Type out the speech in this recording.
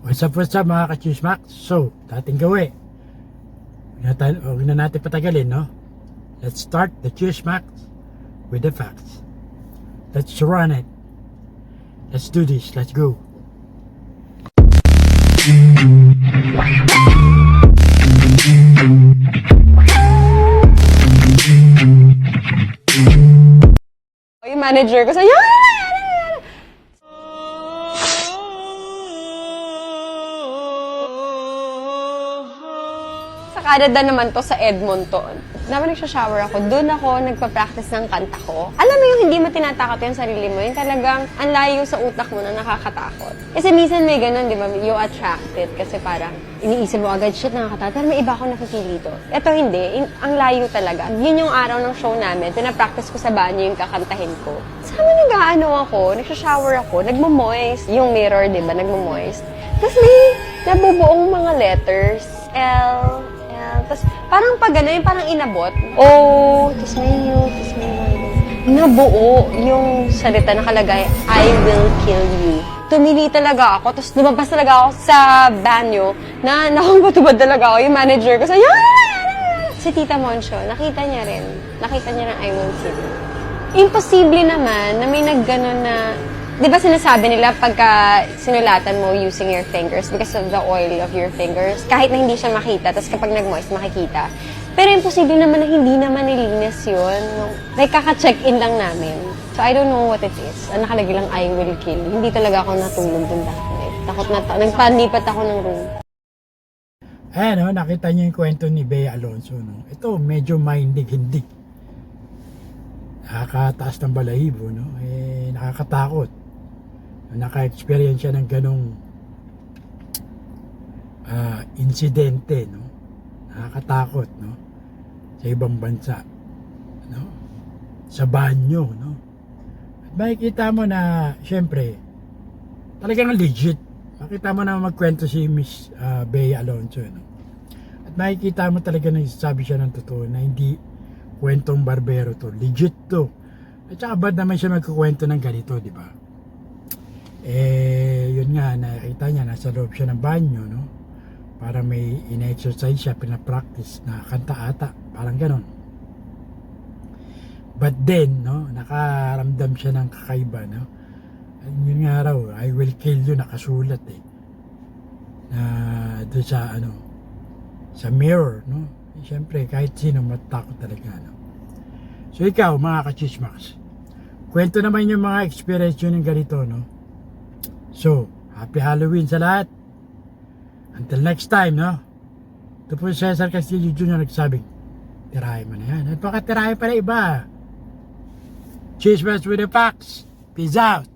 What's up mga ka-chismak? So, dating gawin. Huwag na natin patagalin, no? Let's start the chismak with the facts. Let's run it. Let's do this. Let's go. Yung manager ko sa Canada naman to sa Edmonton. Naman nagsha-shower ako, doon ako nagpa-practice ng kanta ko. Alam mo yung hindi mo tinatakot yung sarili mo, yung talagang ang layo sa utak mo na nakakatakot. Kasi minsan may ganun, di ba? You attract it kasi parang iniisip mo agad, shit, nakakatakot. Pero may iba akong nakikili dito. Ito hindi, ang layo talaga. Yun yung araw ng show namin, pinapractice ko sa banyo yung kakantahin ko. Sama nag-ano ako, nagsha-shower ako, nagmo-moist. Yung mirror, di ba, nagmo-moist. Tapos may nabubuong mga letters, L, tapos, parang pag gano'n, yung parang inabot. Oh, tapos may U, tapos may Y. Nabuo yung salita nakalagay, I will kill you. Tumili talaga ako, tapos lumabas talaga ako sa banyo na nakapatubad talaga ako. Yung manager ko sa, si Tita Moncho, nakita niya rin. Nakita niya ng I will kill you. Imposible naman na may nagganon na, di ba sinasabi nila pagka sinulatan mo using your fingers because of the oil of your fingers, kahit na hindi siya makita, tapos kapag nag-moist, makikita. Pero imposible naman na hindi naman nilinis yun. Like, kaka-check-in lang namin. So, I don't know what it is. Ang nakalagay lang, I will kill. Hindi talaga ako natulog dun that night. Takot na nagpanipat ako ng room. Ayan, no? Nakita niyo yung kwento ni Bea Alonzo, no? Ito, medyo maindig-hindig. Nakakataas ng balahibo, no? Nakakatakot. Naka-experience siya ng ganong insidente, no? Nakakatakot, no? Sa ibang bansa, no? Sa banyo, no? At makikita mo na, syempre, talagang legit. Makita mo na magkwento si Miss Bea Alonzo, no? At makikita mo talaga na sabi siya ng totoo na hindi kwentong barbero to, legit to. At saka ba't naman siya magkukwento ng ganito, di ba? Yun nga, nakita niya, nasa loob siya ng banyo, no? Para may ina-exercise siya, pinapractice na kanta ata, parang ganon. But then, no, nakaramdam siya ng kakaiba, no? Yun nga raw, I will kill you, nakasulat na doon sa, sa mirror, no? Siyempre, kahit sino matakot talaga, no? So ikaw, mga ka-chismaks, kwento naman yung mga experience yun ng ganito, no? So, happy Halloween sa lahat. Until next time, no? Ito po si Cesar Castillo Jr. nagsabing, tirahin mo na yan. At baka tirahin pa na iba. Chismas with the facts. Peace out.